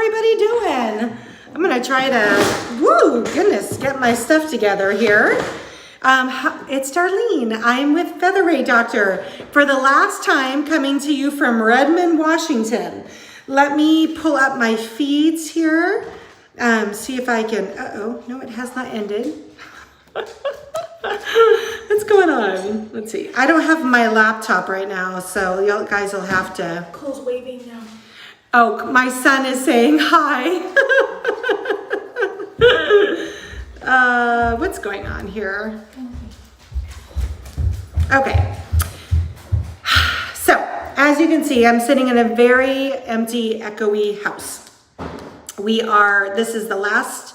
everybody doing? I'm gonna try to, get my stuff together here. It's Darlene. I'm with Featherweight Doctor for the last time, coming to you from Redmond, Washington. Let me pull up my feeds here. See if I can, no, it has not ended. What's going on? Let's see. I don't have my laptop right now, so you guys will have to. Cole's waving now. Oh, my son is saying hi. What's going on here? Okay. So, as you can see, I'm sitting in a very empty, echoey house. This is the last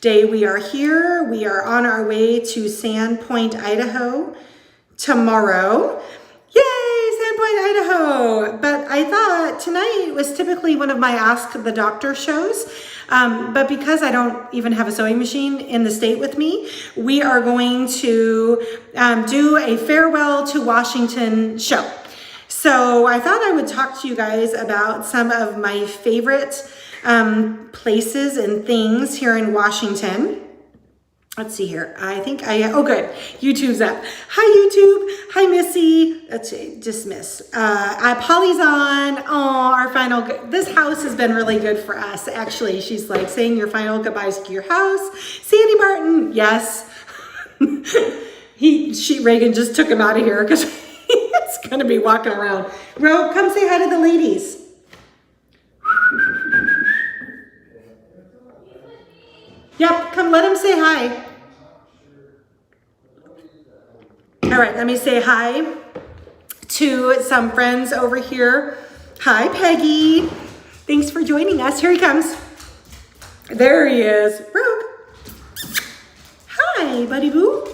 day we are here. We are on our way to Sandpoint, Idaho tomorrow. Yay, Sandpoint, Idaho. But I thought tonight was typically one of my Ask the Doctor shows. But because I don't even have a sewing machine in the state with me, we are going to do a farewell to Washington show. So I thought I would talk to you guys about some of my favorite places and things here in Washington. Let's see here. Oh good. YouTube's up. Hi YouTube. Hi Missy. Let's see, dismiss. Polly's on. Oh, our final, this house has been really good for us. Actually, she's like saying your final goodbyes to your house. Sandy Martin, yes. Reagan just took him out of here because he's gonna be walking around. Ro, come say hi to the ladies. Yep, come let him say hi. All right, let me say hi to some friends over here. Hi, Peggy. Thanks for joining us. Here he comes. There he is. Rogue. Hi, buddy boo.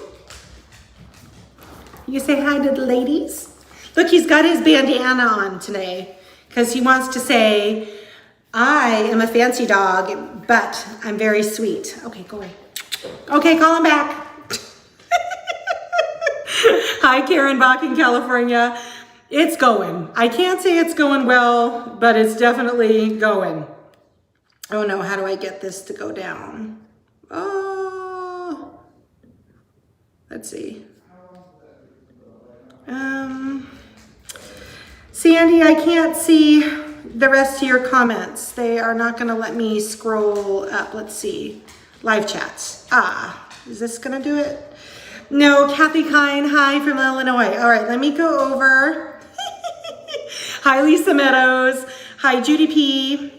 You say hi to the ladies? Look, he's got his bandana on today because he wants to say, I am a fancy dog, but I'm very sweet. Okay, go away. Okay, call him back. Hi, Karen Bach in California. It's going. I can't say it's going well, but it's definitely going. Oh no, how do I get this to go down? Oh, let's see. Sandy, I can't see the rest of your comments. They are not gonna let me scroll up. Let's see, live chats. Is this gonna do it? No, Kathy Kine, hi from Illinois. All right, let me go over. Hi, Lisa Meadows. Hi, Judy P.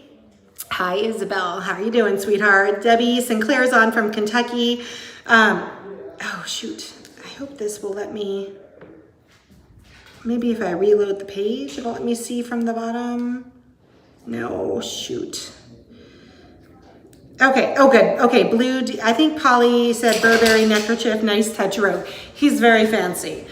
Hi, Isabel. How are you doing, sweetheart? Debbie Sinclair's on from Kentucky. Oh, shoot. I hope this will let me. Maybe if I reload the page, it'll let me see from the bottom. No, shoot. Okay, oh good. Okay, blue, I think Polly said Burberry neckerchief, nice touch robe. He's very fancy.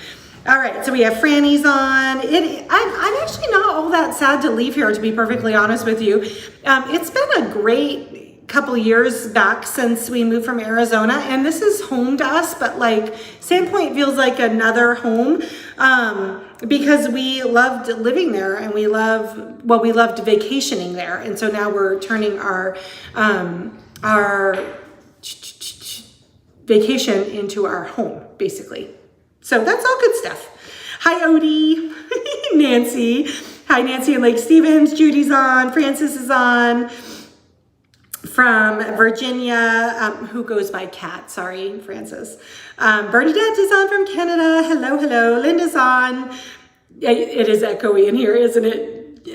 All right, so we have Franny's on. I'm actually not all that sad to leave here, to be perfectly honest with you. It's been a great couple years back since we moved from Arizona, and this is home to us, but like Sandpoint feels like another home because we loved living there and we loved vacationing there. And so now we're turning our vacation into our home, basically. So that's all good stuff. Hi, Odie, Nancy. Hi, Nancy in Lake Stevens. Judy's on. Francis is on. From Virginia, who goes by Kat. Sorry, Francis. Bernadette is on from Canada. Hello, hello. Linda's on. It is echoey in here, isn't it?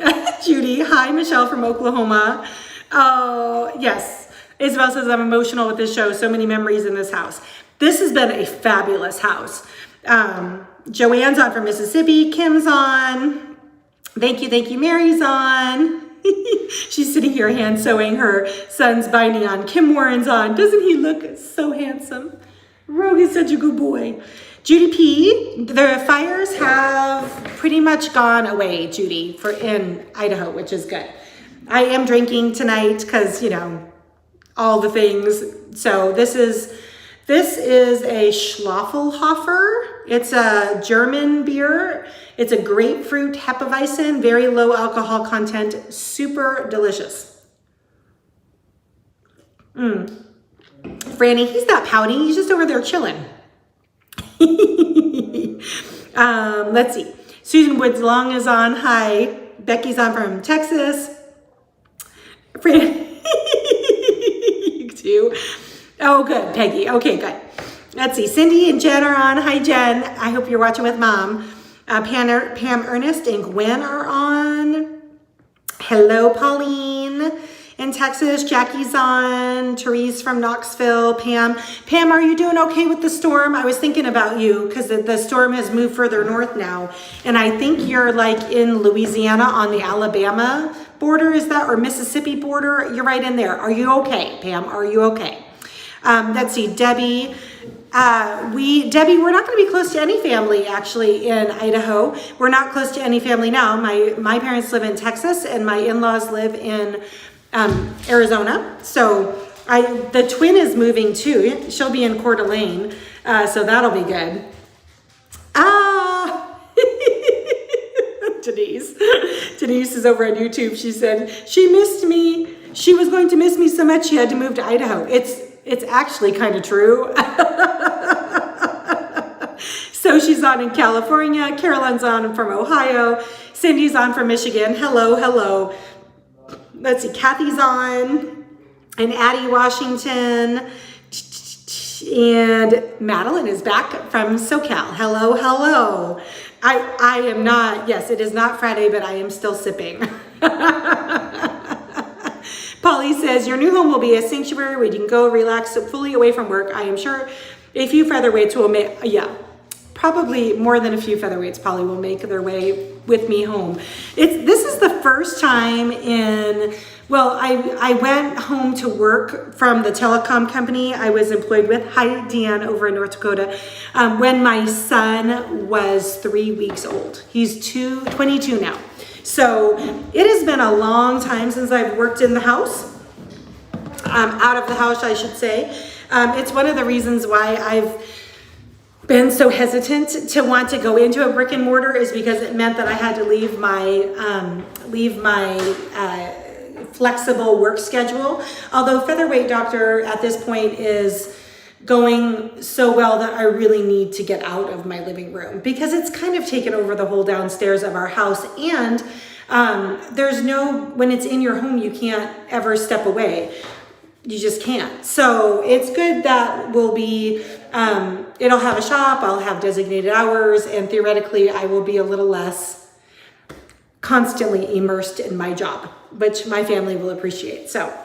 Judy. Hi, Michelle from Oklahoma. Oh, yes. Isabel says, I'm emotional with this show. So many memories in this house. This has been a fabulous house. Joanne's on from Mississippi. Kim's on. Thank you. Mary's on. She's sitting here hand sewing her son's binding on. Kim Warren's on. Doesn't he look so handsome? Rogue is such a good boy. Judy P, the fires have pretty much gone away, Judy, in Idaho, which is good. I am drinking tonight because, all the things. So this is a Schlaffelhofer. It's a German beer. It's a grapefruit Hefeweizen, very low alcohol content, super delicious. Franny, he's not pouting. He's just over there chilling. Let's see. Susan Woods Long is on. Hi. Becky's on from Texas. Franny, you too. Oh, good, Peggy. Okay, good. Let's see. Cindy and Jen are on. Hi, Jen. I hope you're watching with Mom. Pam Ernest and Gwen are on. Hello, Pauline in Texas. Jackie's on. Therese from Knoxville. Pam, are you doing okay with the storm? I was thinking about you because the storm has moved further north now. And I think you're like in Louisiana on the Alabama border, is that, or Mississippi border? You're right in there. Are you okay, Pam? Are you okay? Let's see, Debbie. Debbie, we're not going to be close to any family actually in Idaho. We're not close to any family now. My parents live in Texas and my in-laws live in Arizona. So the twin is moving too. She'll be in Coeur d'Alene. So that'll be good. Denise is over on YouTube. She said she missed me. She was going to miss me so much she had to move to Idaho. It's actually kind of true. So she's on in California. Carolyn's on from Ohio. Cindy's on from Michigan. Hello. Let's see, Kathy's on. And Addie, Washington. And Madeline is back from SoCal. Hello. I am not, yes, it is not Friday, but I am still sipping. Polly says, your new home will be a sanctuary where you can go relax fully away from work. I am sure a few featherweights will make, probably more than a few featherweights probably will make their way with me home. This is the first time I went home to work from the telecom company I was employed with. Hi, Deanne, over in North Dakota. When my son was 3 weeks old. He's 22 now. So it has been a long time since I've worked in the house, out of the house, I should say. It's one of the reasons why I've been so hesitant to want to go into a brick and mortar is because it meant that I had to leave my flexible work schedule. Although Featherweight Doctor at this point is going so well that I really need to get out of my living room because it's kind of taken over the whole downstairs of our house. And when it's in your home, you can't ever step away. You just can't. So it's good that it'll have a shop, I'll have designated hours, and theoretically I will be a little less constantly immersed in my job, which my family will appreciate. So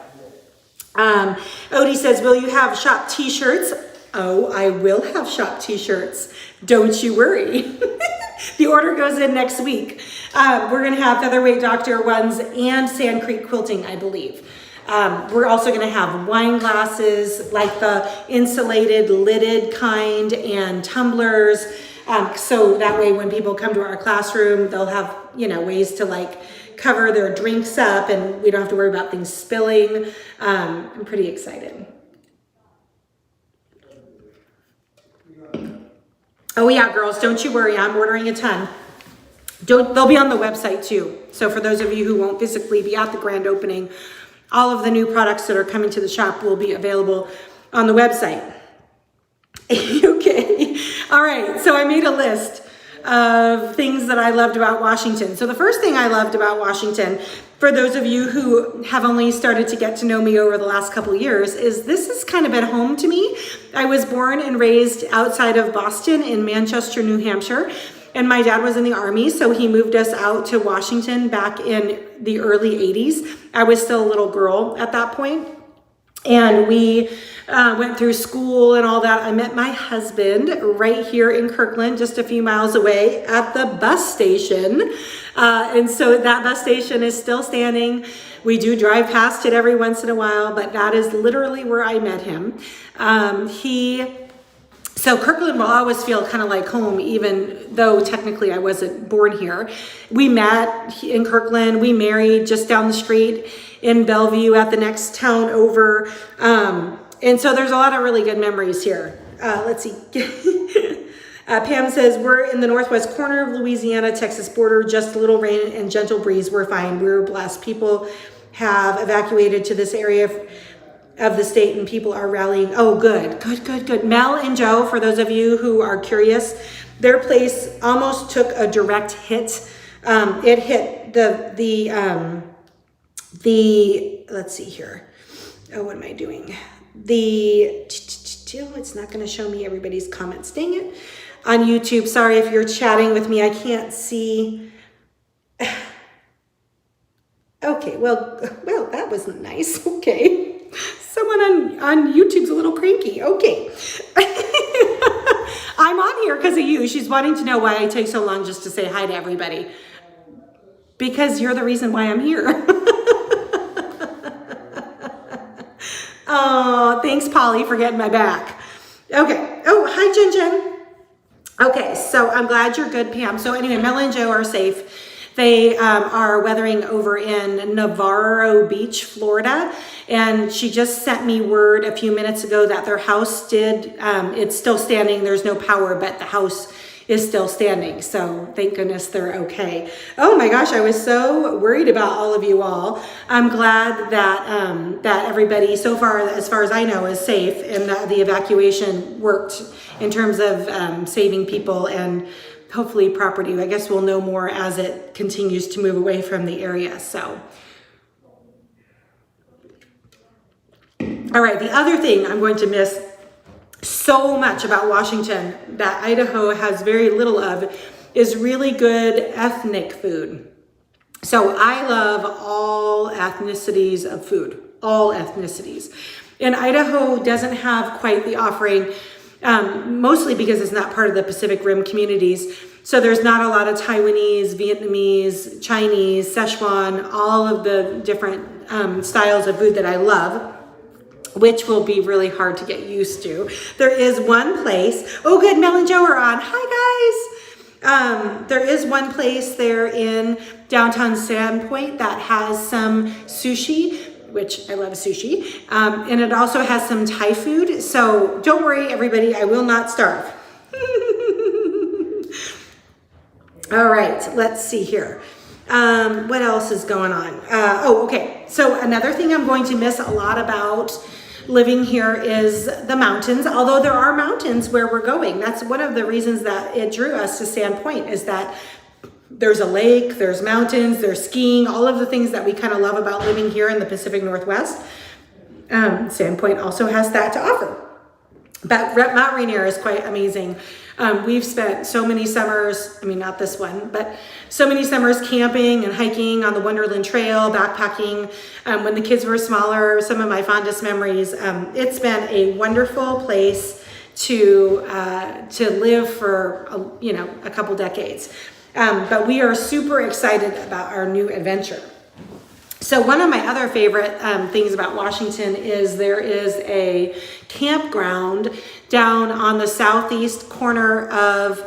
Odie says, will you have shop t-shirts? Oh, I will have shop t-shirts. Don't you worry. The order goes in next week. We're going to have Featherweight Doctor ones and Sand Creek Quilting, I believe. We're also going to have wine glasses, like the insulated lidded kind, and tumblers. So that way when people come to our classroom, they'll have, ways to cover their drinks up and we don't have to worry about things spilling. I'm pretty excited. Oh yeah, girls, don't you worry. I'm ordering a ton. They'll be on the website too. So for those of you who won't physically be at the grand opening, all of the new products that are coming to the shop will be available on the website. Okay. All right. So I made a list of things that I loved about Washington. So the first thing I loved about Washington, for those of you who have only started to get to know me over the last couple of years, is this has kind of been home to me. I was born and raised outside of Boston in Manchester, New Hampshire. And my dad was in the Army, so he moved us out to Washington back in the early 80s. I was still a little girl at that point. And we went through school and all that. I met my husband right here in Kirkland, just a few miles away at the bus station. And so that bus station is still standing. We do drive past it every once in a while, but that is literally where I met him. So Kirkland will always feel kind of like home, even though technically I wasn't born here. We met in Kirkland. We married just down the street in Bellevue at the next town over. And so there's a lot of really good memories here. Let's see. Pam says, we're in the northwest corner of Louisiana, Texas border, just a little rain and gentle breeze. We're fine. We're blessed. People have evacuated to this area of the state, and people are rallying. Oh, good. Mel and Joe, for those of you who are curious, their place almost took a direct hit. It hit the let's see here. Oh, what am I doing? It's not going to show me everybody's comments. Dang it. On YouTube, sorry if you're chatting with me, I can't see. Okay, well, that wasn't nice. Okay. Someone on YouTube's a little cranky. Okay. I'm on here because of you. She's wanting to know why I take so long just to say hi to everybody. Because you're the reason why I'm here. Oh, thanks, Polly, for getting my back. Okay. Oh, hi, Jen. Okay, so I'm glad you're good, Pam. So anyway, Mel and Joe are safe. They are weathering over in Navarro Beach, Florida. And she just sent me word a few minutes ago that their house it's still standing. There's no power, but the house is still standing. So thank goodness they're okay. Oh my gosh, I was so worried about all of you all. I'm glad that that everybody so far as I know, is safe, and that the evacuation worked in terms of saving people and hopefully property. I guess we'll know more as it continues to move away from the area. So, all right, the other thing I'm going to miss so much about Washington that Idaho has very little of is really good ethnic food. So I love all ethnicities of food, all ethnicities. And Idaho doesn't have quite the offering, mostly because it's not part of the Pacific Rim communities. So there's not a lot of Taiwanese, Vietnamese, Chinese, Szechuan, all of the different styles of food that I love, which will be really hard to get used to. There is one place. Oh, good. Mel and Joe are on. Hi, guys. There is one place there in downtown Sandpoint that has some sushi, which I love sushi. And it also has some Thai food. So don't worry, everybody. I will not starve. All right. Let's see here. What else is going on? Okay. So another thing I'm going to miss a lot about living here is the mountains, although there are mountains where we're going. That's one of the reasons that it drew us to Sandpoint, is that there's a lake, there's mountains, there's skiing, all of the things that we kind of love about living here in the Pacific Northwest. Sandpoint also has that to offer. But Mount Rainier is quite amazing. We've spent so many summers, I mean, not this one, but so many summers camping and hiking on the Wonderland Trail, backpacking. When the kids were smaller, some of my fondest memories. It's been a wonderful place to live for, a couple decades. But we are super excited about our new adventure. So one of my other favorite things about Washington is there is a campground down on the southeast corner of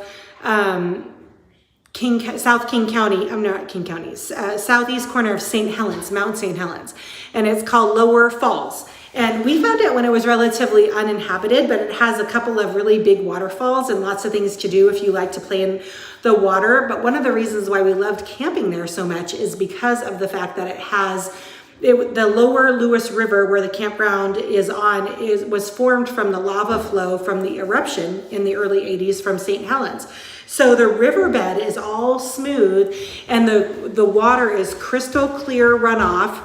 southeast corner of St. Helens, Mount St. Helens, and it's called Lower Falls. And we found it when it was relatively uninhabited, but it has a couple of really big waterfalls and lots of things to do if you like to play in the water. But one of the reasons why we loved camping there so much is because of the fact that it has the lower Lewis River, where the campground is on, was formed from the lava flow from the eruption in the early 80s from St. Helens. So the riverbed is all smooth, and the water is crystal clear runoff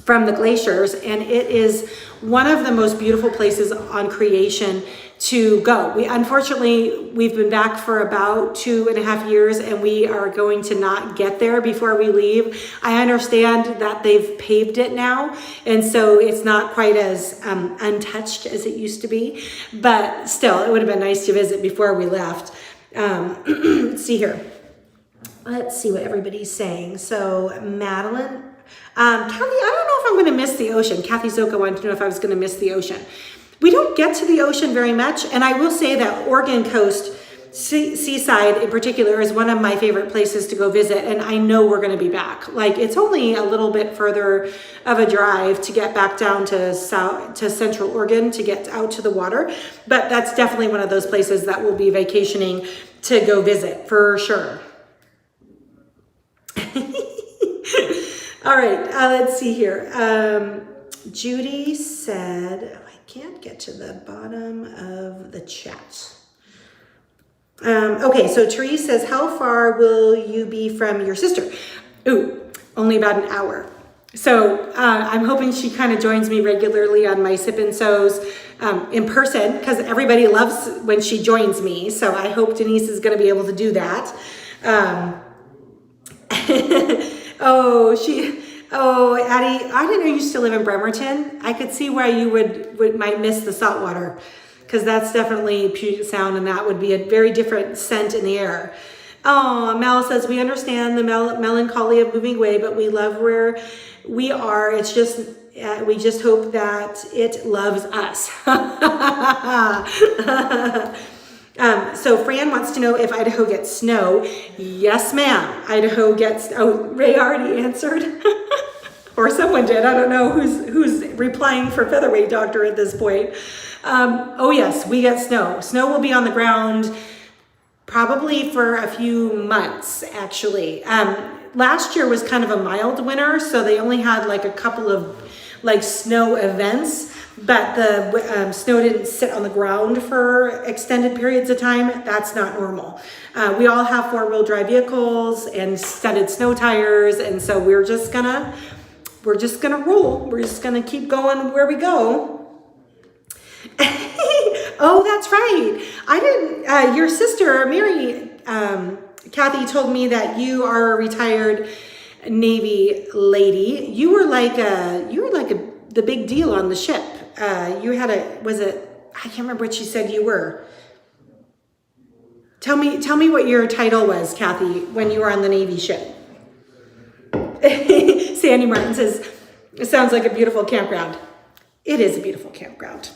from the glaciers, and it is one of the most beautiful places on creation to go. We've been back for about 2.5 years, and we are going to not get there before we leave. I understand that they've paved it now, and so it's not quite as untouched as it used to be, but still, it would have been nice to visit before we left. Let's see here. Let's see what everybody's saying. So Madeline, Kathy, I don't know if I'm going to miss the ocean. Kathy Zoka wanted to know if I was going to miss the ocean. We don't get to the ocean very much, and I will say that Oregon coast, seaside in particular, is one of my favorite places to go visit, and I know we're going to be back. Like, it's only a little bit further of a drive to get back down to Central Oregon to get out to the water, but that's definitely one of those places that we'll be vacationing to go visit for sure. All right, let's see here. Judy said, oh, I can't get to the bottom of the chat. Okay, so Therese says, how far will you be from your sister? Ooh, only about an hour. So I'm hoping she kind of joins me regularly on my Sip and Sews in person, because everybody loves when she joins me. So I hope Denise is going to be able to do that. Addie, I didn't know you still live in Bremerton. I could see why you might miss the salt water, because that's definitely Puget Sound, and that would be a very different scent in the air. Oh, Mel says, we understand the melancholy of moving away, but we love where we are. It's just, we just hope that it loves us. So Fran wants to know if Idaho gets snow. Yes, ma'am. Idaho gets, Ray already answered. Or someone did. I don't know who's replying for Featherweight Doctor at this point. Oh yes, we get snow. Snow will be on the ground probably for a few months, actually. Last year was kind of a mild winter, so they only had like a couple of like snow events, but the snow didn't sit on the ground for extended periods of time. That's not normal. We all have 4-wheel drive vehicles and studded snow tires, and so we're just gonna roll. We're just gonna keep going where we go. Oh, that's right. I didn't, your sister, Mary, Kathy told me that you are a retired Navy lady. You were like the big deal on the ship. You had I can't remember what she said you were. Tell me what your title was, Kathy, when you were on the Navy ship. Sandy Martin says, it sounds like a beautiful campground. It is a beautiful campground.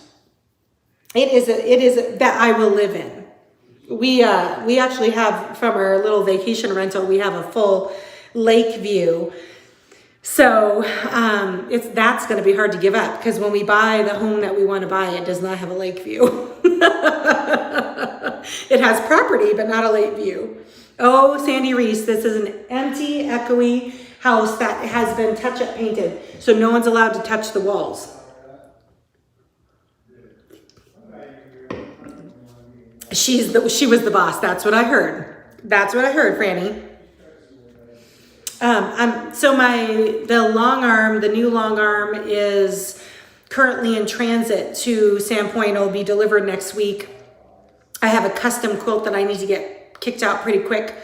It is that I will live in. We actually have, from our little vacation rental, we have a full lake view. So that's going to be hard to give up, because when we buy the home that we want to buy, it does not have a lake view. It has property, but not a lake view. Oh, Sandy Reese, this is an empty, echoey house that has been touch-up painted, so no one's allowed to touch the walls. She was the boss. That's what I heard. Franny. So the new long arm is currently in transit to Sandpoint. It'll be delivered next week. I have a custom quilt that I need to get kicked out pretty quick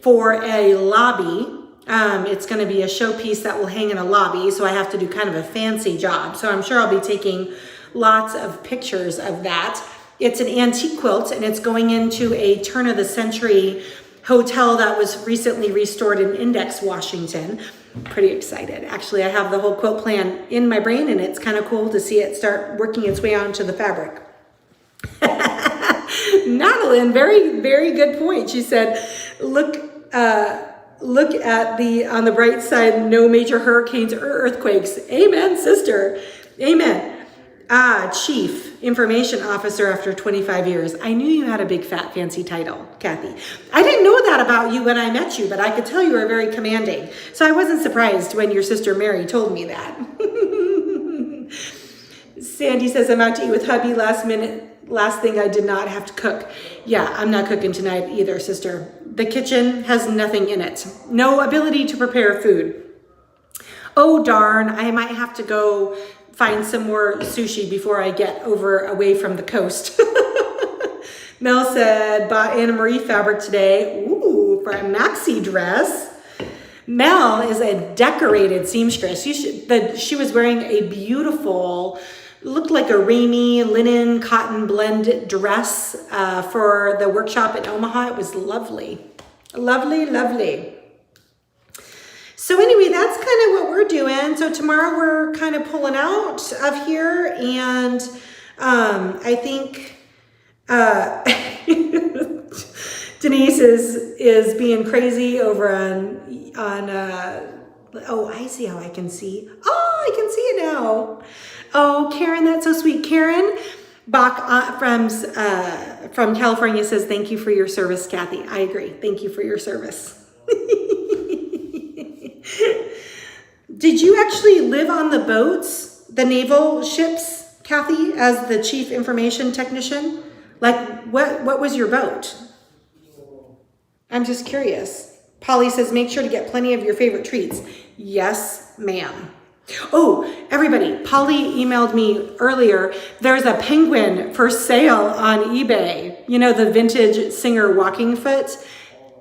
for a lobby. It's going to be a showpiece that will hang in a lobby, so I have to do kind of a fancy job. So I'm sure I'll be taking lots of pictures of that. It's an antique quilt, and it's going into a turn-of-the-century hotel that was recently restored in Index, Washington. Pretty excited. Actually, I have the whole quilt plan in my brain, and it's kind of cool to see it start working its way onto the fabric. Madeline, very, very good point. She said, look at on the bright side, no major hurricanes or earthquakes. Amen, sister. Amen. Chief Information Officer after 25 years. I knew you had a big, fat, fancy title, Kathy. I didn't know that about you when I met you, but I could tell you were very commanding. So I wasn't surprised when your sister Mary told me that. Sandy says, I'm out to eat with hubby last minute. Last thing, I did not have to cook. Yeah, I'm not cooking tonight either, sister. The kitchen has nothing in it. No ability to prepare food. Oh, darn. I might have to go find some more sushi before I get away from the coast. Mel said, bought Anna Marie fabric today. Ooh, for a maxi dress. Mel is a decorated seamstress. She was wearing a beautiful, looked like a Ramey linen cotton blend dress for the workshop in Omaha. It was lovely. Lovely, lovely. So anyway, that's kind of what we're doing. So tomorrow we're kind of pulling out of here, and I think Denise is being crazy over on oh, I see how I can see. Oh, I can see it now. Oh, Karen, that's so sweet. Karen Bach from California says, thank you for your service, Kathy. I agree. Thank you for your service. Did you actually live on the boats the naval ships, Kathy, as the chief information technician? Like, what was your boat? I'm just curious. Polly says, make sure to get plenty of your favorite treats. Yes, ma'am. Oh, everybody, Polly emailed me earlier. There's a penguin for sale on eBay. You know, the vintage Singer walking foot.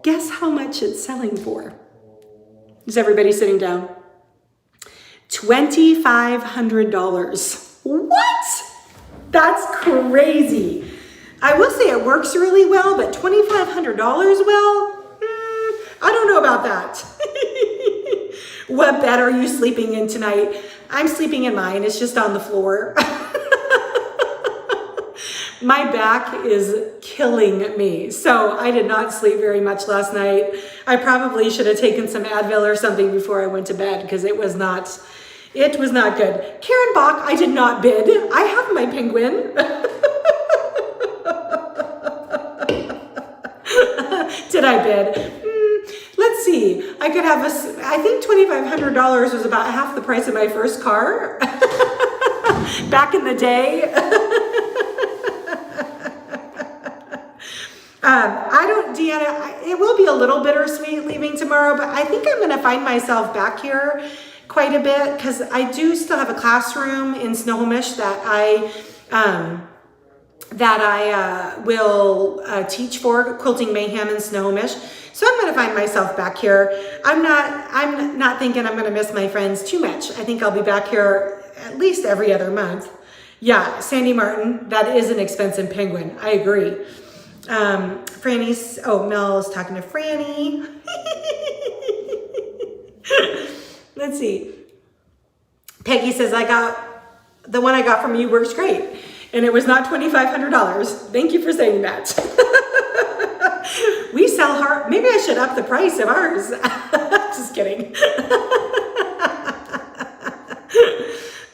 Guess how much it's selling for? Is everybody sitting down? $2,500. What? That's crazy. I will say it works really well, but $2,500, well, I don't know about that. What bed are you sleeping in tonight? I'm sleeping in mine. It's just on the floor. My back is killing me. So I did not sleep very much last night. I probably should have taken some Advil or something before I went to bed because it was not good. Karen Bach, I did not bid. I have my penguin. Did I bid? Let's see. I could have I think $2,500 was about half the price of my first car back in the day. Deanna, it will be a little bittersweet leaving tomorrow, but I think I'm going to find myself back here quite a bit because I do still have a classroom in Snohomish that I will teach for, Quilting Mayhem in Snohomish. So I'm going to find myself back here. I'm not thinking I'm going to miss my friends too much. I think I'll be back here at least every other month. Yeah, Sandy Martin, that is an expensive penguin. I agree. Mel is talking to Franny. Let's see. Peggy says, the one I got from you works great. And it was not $2,500. Thank you for saying that. We sell hard. Maybe I should up the price of ours. Just kidding.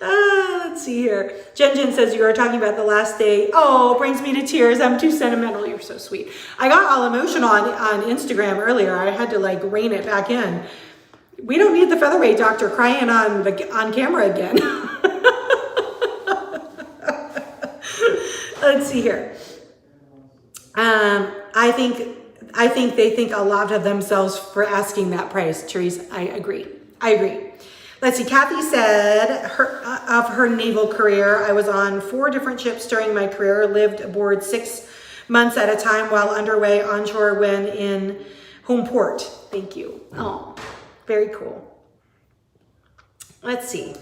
Let's see here. Jen says, you are talking about the last day. Oh, brings me to tears. I'm too sentimental. You're so sweet. I got all emotional on Instagram earlier. I had to rein it back in. We don't need the Featherweight doctor crying on camera again. Let's see here. I think they think a lot of themselves for asking that price. Therese, I agree. Let's see. Kathy said of her naval career, I was on 4 different ships during my career, lived aboard 6 months at a time while underway onshore when in home port. Thank you. Oh, very cool. Let's see.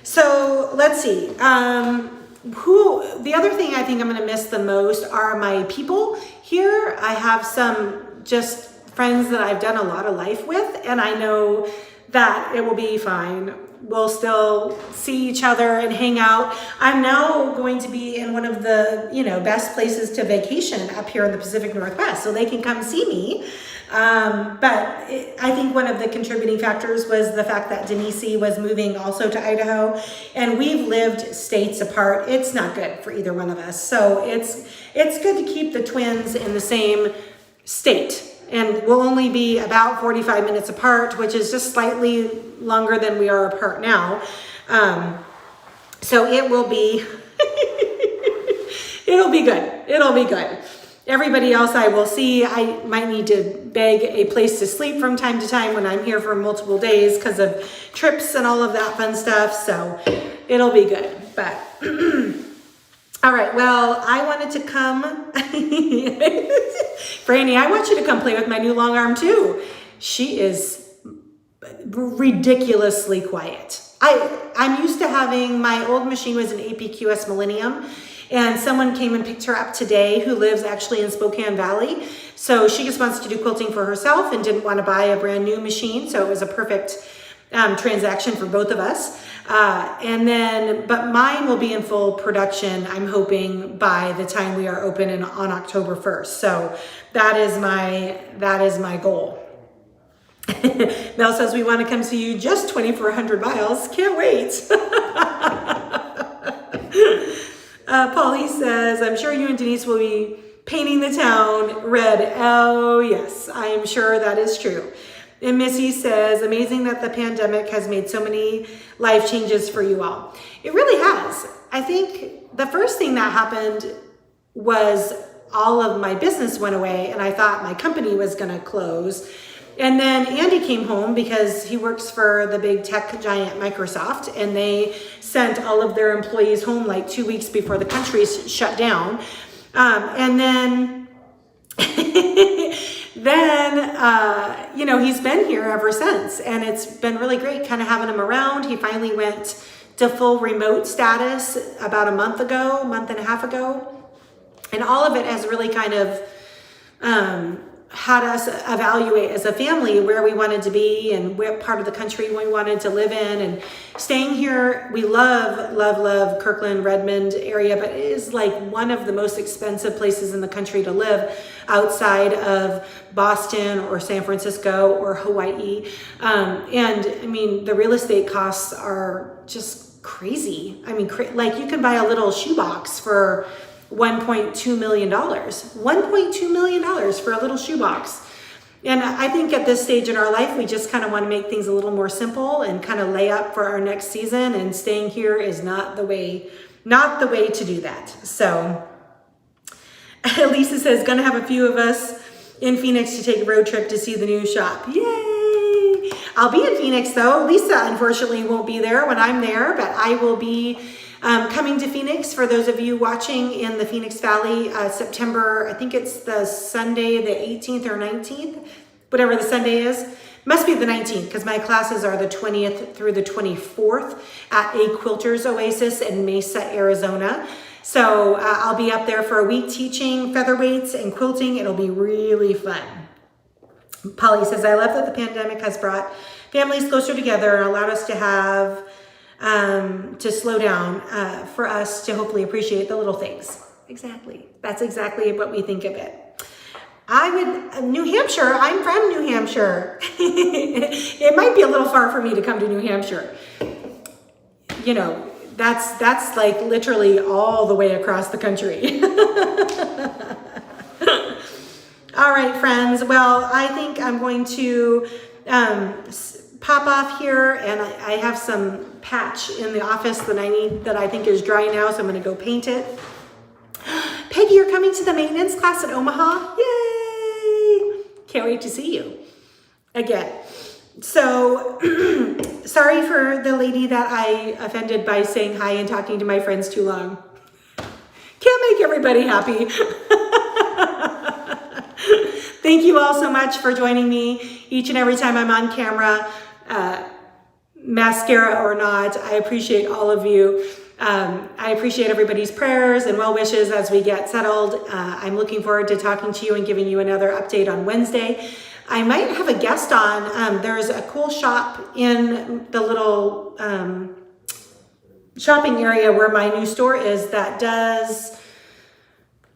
So let's see. The other thing I think I'm going to miss the most are my people here. I have some just friends that I've done a lot of life with, and I know that it will be fine. We'll still see each other and hang out. I'm now going to be in one of the, best places to vacation up here in the Pacific Northwest, so they can come see me. I think one of the contributing factors was the fact that Denise was moving also to Idaho, and we've lived states apart. It's not good for either one of us. So it's good to keep the twins in the same state. And we'll only be about 45 minutes apart, which is just slightly longer than we are apart now. So it will be, it'll be good. It'll be good. Everybody else I will see. I might need to beg a place to sleep from time to time when I'm here for multiple days because of trips and all of that fun stuff. So it'll be good. But all right, well, I wanted to come. Franny, I want you to come play with my new long arm too. She is ridiculously quiet. I'm used to having, my old machine was an APQS Millennium, and someone came and picked her up today who lives actually in Spokane Valley. So she just wants to do quilting for herself and didn't want to buy a brand new machine. So it was a perfect transaction for both of us. But mine will be in full production, I'm hoping, by the time we are open on October 1st. So that is my goal. Mel says, we want to come see you, just 2,400 miles. Can't wait. Polly says, I'm sure you and Denise will be painting the town red. Oh yes, I am sure that is true. And Missy says, amazing that the pandemic has made so many life changes for you all. It really has. I think the first thing that happened was all of my business went away and I thought my company was going to close. And then Andy came home because he works for the big tech giant Microsoft, and they sent all of their employees home like 2 weeks before the country shut down. And then he's been here ever since, and it's been really great kind of having him around. He finally went to full remote status about a month and a half ago. And all of it has really kind of had us evaluate as a family where we wanted to be and what part of the country we wanted to live in. And staying here, we love Kirkland, Redmond area, but it is like one of the most expensive places in the country to live outside of Boston or San Francisco or Hawaii. And I mean, the real estate costs are just crazy. I mean, like you can buy a little shoebox for $1.2 million. $1.2 million for a little shoebox. And I think at this stage in our life, we just kind of want to make things a little more simple and kind of lay up for our next season. And staying here is not the way to do that. So Lisa says, gonna have a few of us in Phoenix to take a road trip to see the new shop. Yay! I'll be in Phoenix though. Lisa unfortunately won't be there when I'm there, but I will be coming to Phoenix. For those of you watching in the Phoenix Valley, September, I think it's the Sunday, the 18th or 19th, whatever the Sunday is. Must be the 19th because my classes are the 20th through the 24th at a Quilters Oasis in Mesa, Arizona. So I'll be up there for a week teaching featherweights and quilting. It'll be really fun. Polly says, I love that the pandemic has brought families closer together and allowed us to have to slow down for us to hopefully appreciate the little things. Exactly. That's exactly what we think of it. New Hampshire, I'm from New Hampshire. It might be a little far for me to come to New Hampshire. You know, that's like literally all the way across the country. All right, friends. Well, I think I'm going to pop off here, and I have some patch in the office that I need that I think is dry now, so I'm going to go paint it. Peggy, you're coming to the maintenance class at Omaha? Yay! Can't wait to see you again. So sorry for the lady that I offended by saying hi and talking to my friends too long. Can't make everybody happy. Thank you all so much for joining me each and every time I'm on camera, mascara or not. I appreciate all of you. I appreciate everybody's prayers and well wishes as we get settled. I'm looking forward to talking to you and giving you another update on Wednesday. I might have a guest on. There's a cool shop in the little shopping area where my new store is that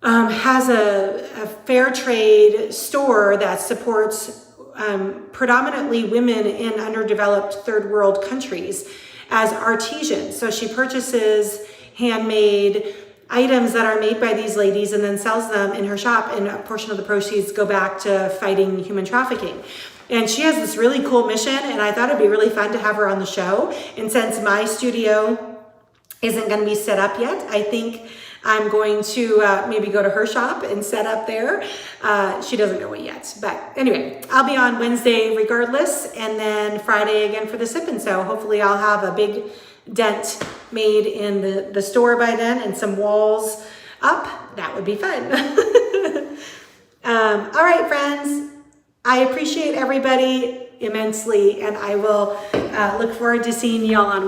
has a fair trade store that supports predominantly women in underdeveloped third world countries as artisans. So she purchases handmade items that are made by these ladies and then sells them in her shop, and a portion of the proceeds go back to fighting human trafficking. And she has this really cool mission, and I thought it'd be really fun to have her on the show. And since my studio isn't going to be set up yet, I think I'm going to maybe go to her shop and set up there. She doesn't know it yet. But anyway, I'll be on Wednesday regardless, and then Friday again for the sip. And so hopefully I'll have a big dent made in the store by then and some walls up. That would be fun. All right, friends. I appreciate everybody immensely, and I will look forward to seeing y'all on